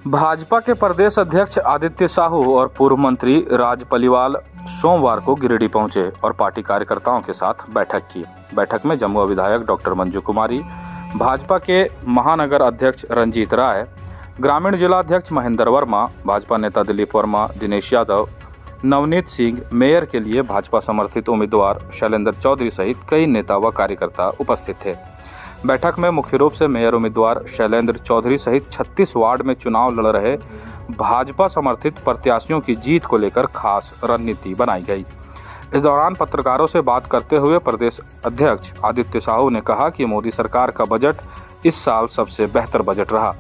भाजपा के प्रदेश अध्यक्ष आदित्य साहू और पूर्व मंत्री राज पलिवाल सोमवार को गिरिडीह पहुंचे और पार्टी कार्यकर्ताओं के साथ बैठक की। बैठक में जमुआ विधायक डॉक्टर मंजू कुमारी, भाजपा के महानगर अध्यक्ष रंजीत राय, ग्रामीण जिला अध्यक्ष महेंद्र वर्मा, भाजपा नेता दिलीप वर्मा, दिनेश यादव, नवनीत सिंह, मेयर के लिए भाजपा समर्थित उम्मीदवार शैलेंद्र चौधरी सहित कई नेता व कार्यकर्ता उपस्थित थे। बैठक में मुख्य रूप से मेयर उम्मीदवार शैलेंद्र चौधरी सहित 36 वार्ड में चुनाव लड़ रहे भाजपा समर्थित प्रत्याशियों की जीत को लेकर खास रणनीति बनाई गई। इस दौरान पत्रकारों से बात करते हुए प्रदेश अध्यक्ष आदित्य साहू ने कहा कि मोदी सरकार का बजट इस साल सबसे बेहतर बजट रहा।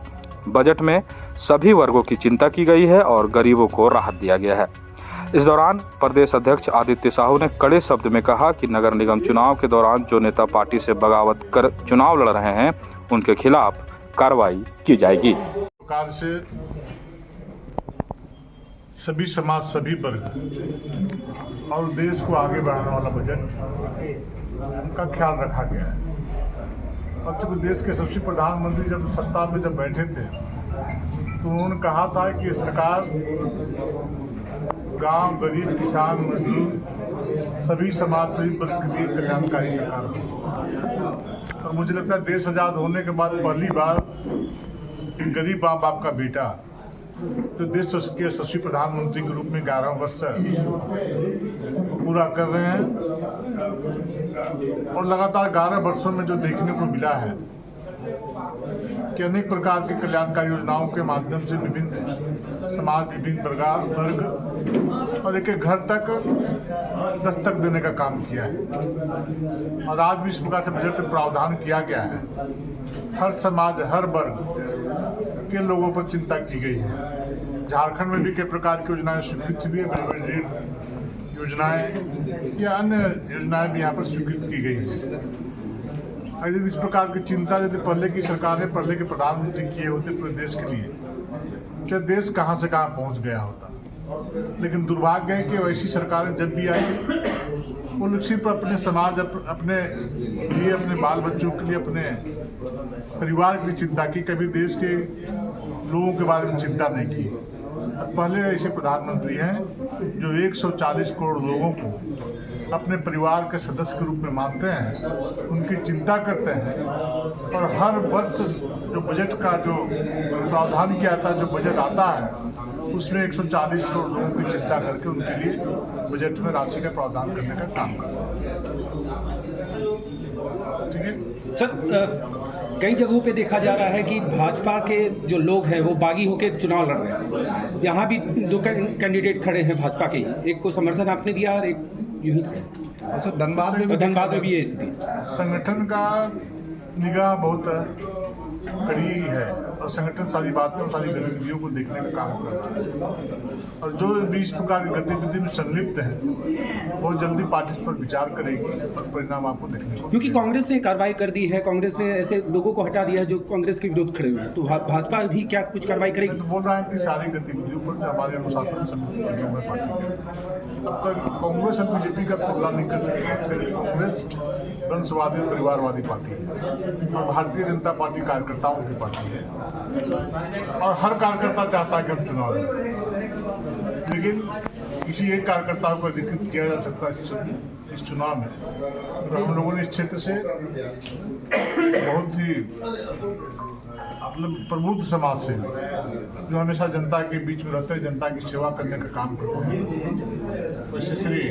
बजट में सभी वर्गों की चिंता की गई है और गरीबों को राहत दिया गया है। इस दौरान प्रदेश अध्यक्ष आदित्य साहू ने कड़े शब्द में कहा कि नगर निगम चुनाव के दौरान जो नेता पार्टी से बगावत कर चुनाव लड़ रहे हैं उनके खिलाफ कार्रवाई की जाएगी। सरकार से सभी समाज, सभी वर्ग और देश को आगे बढ़ाने वाला बजट का ख्याल रखा गया है। और चूंकि देश के यशस्वी प्रधानमंत्री जब सत्ता में बैठे थे तो उन्होंने कहा था कि सरकार गांव, गरीब, किसान, मजदूर सभी समाज, सभी वर्ग के लिए कल्याणकारी सरकार हो। और मुझे लगता है देश आज़ाद होने के बाद पहली बार गरीब माँ बाप का बेटा तो देश के यशस्वी प्रधानमंत्री के रूप में 11 वर्ष पूरा कर रहे हैं। और लगातार 11 वर्षों में जो देखने को मिला है कि अनेक प्रकार की कल्याणकारी योजनाओं के माध्यम से विभिन्न समाज, विभिन्न वर्ग और एक एक घर तक दस्तक देने का काम किया है। और आज भी इस प्रकार से बजट में प्रावधान किया गया है। हर समाज, हर वर्ग के लोगों पर चिंता की गई है। झारखंड में भी कई प्रकार की योजनाएं स्वीकृत हुई है, बड़ी बड़ी योजनाएं या अन्य योजनाएं भी यहाँ पर स्वीकृत की गई हैं। यदि इस प्रकार की चिंता यदि पहले की सरकार ने, पहले के प्रधानमंत्री किए होते पूरे देश के लिए, क्या देश कहाँ से कहाँ पहुँच गया होता। लेकिन दुर्भाग्य है कि वैसी सरकारें जब भी आई वो लोग सिर्फ अपने समाज, अपने लिए, अपने बाल बच्चों के लिए, अपने परिवार की चिंता की, कभी देश के लोगों के बारे में चिंता नहीं की। पहले ऐसे प्रधानमंत्री हैं जो 140 करोड़ लोगों को अपने परिवार के सदस्य के रूप में मानते हैं, उनकी चिंता करते हैं। और हर वर्ष जो बजट का जो प्रावधान किया था, जो बजट आता है उसमें 140 करोड़ लोगों की चिंता करके उनके लिए बजट में राशि का प्रावधान करने का काम करता है। ठीक है सर, कई जगहों पे देखा जा रहा है कि भाजपा के जो लोग हैं वो बागी होकर चुनाव लड़ रहे हैं। यहाँ भी 2 कैंडिडेट खड़े हैं भाजपा के, एक को समर्थन आपने दिया और एक सर धनबाद में भी ये स्थिति। संगठन का निगाह बहुत कड़ी है और संगठन सारी बातों, सारी गतिविधियों को देखने का काम कर रहा है। और जो भी इस प्रकार की गतिविधि में संलिप्त है बहुत जल्दी पार्टी इस पर विचार करेगी और परिणाम आपको देखने को। क्योंकि कांग्रेस ने कार्रवाई कर दी है, कांग्रेस ने ऐसे लोगों को हटा दिया है जो कांग्रेस के विरोध खड़े हुए हैं, तो भाजपा भी क्या कुछ कार्रवाई करेगी? तो बोल रहा है कि सारी गतिविधियों पर जो हमारे अनुशासन समिति के लोग हैं पार्टी के, अब तक कांग्रेस और बीजेपी का तुलना नहीं कर सकेंगे। कांग्रेस वंशवादी, परिवारवादी पार्टी है और भारतीय जनता पार्टी कार्यकर्ताओं की पार्टी है। और हर कार्यकर्ता चाहता है कि हम चुनाव लड़ें, लेकिन किसी एक कार्यकर्ता को अधिकृत किया जा सकता है इस चुनाव में। तो हम लोगों ने इस क्षेत्र से बहुत ही मतलब प्रबुद्ध समाज से जो हमेशा जनता के बीच में रहते हैं, जनता की सेवा करने का काम करते हैं, वैसे श्री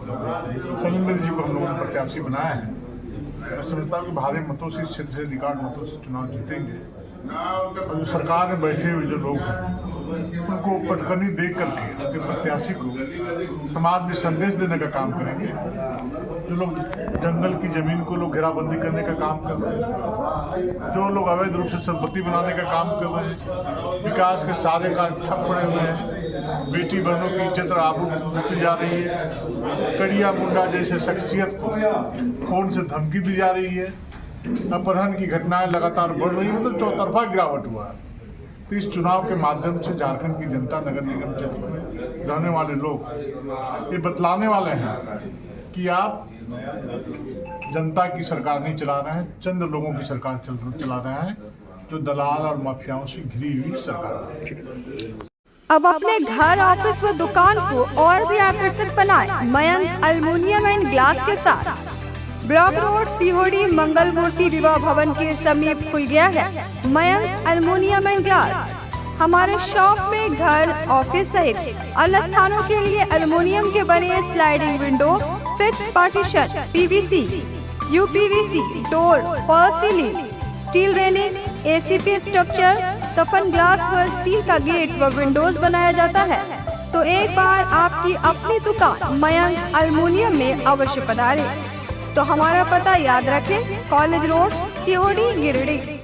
शैलेंद्र जी को हम लोगों ने प्रत्याशी बनाया है। मैं समझता हूँ कि भारी मतों से, इस क्षेत्र से, रिकॉर्ड मतों से चुनाव जीतेंगे। और जो सरकार में बैठे हुए जो लोग हैं उनको पटखनी दे करके उनके प्रत्याशी को समाज में संदेश देने का काम करेंगे। जो लोग जंगल की जमीन को लोग घेराबंदी करने का काम कर रहे हैं, जो लोग अवैध रूप से संपत्ति बनाने का काम कर रहे हैं, विकास के सारे कार्य ठप पड़े हुए हैं, बेटी बहनों की इज्जत और आबरू लूटी जा रही है, कड़िया मुंडा जैसे शख्सियत को फोन से धमकी दी जा रही है, अपहरण की घटनाएं लगातार बढ़ रही है, तो चौतरफा गिरावट हुआ है। तो इस चुनाव के माध्यम से झारखंड की जनता, नगर निगम क्षेत्र में रहने वाले लोग ये बतलाने वाले हैं कि आप जनता की सरकार नहीं चला रहे हैं, चंद लोगों की सरकार चला रहे हैं। जो दलाल और माफियाओं से घिरी हुई सरकार है। अब अपने घर, ऑफिस व दुकान को और भी आकर्षक बनाएं मयंक एल्युमिनियम एंड ग्लास के साथ। ब्लॉक रोड सीहोड़ी मंगल मूर्ति विवाह भवन के समीप खुल गया है मयंक एल्युमिनियम एंड ग्लास। हमारे शॉप में घर, ऑफिस सहित अन्य स्थानों के लिए एल्युमिनियम के बने sliding window, fixed partition, PVC, UPVC, door, fall ceiling, steel railing, ACP structure, toughen glass व स्टील का गेट व विंडोज बनाया जाता है। तो एक बार आपकी अपनी दुकान मयंक एल्युमिनियम में अवश्य पधारें। तो हमारा पता याद रखें, कॉलेज रोड, सीहोड़ी, गिरिडीह।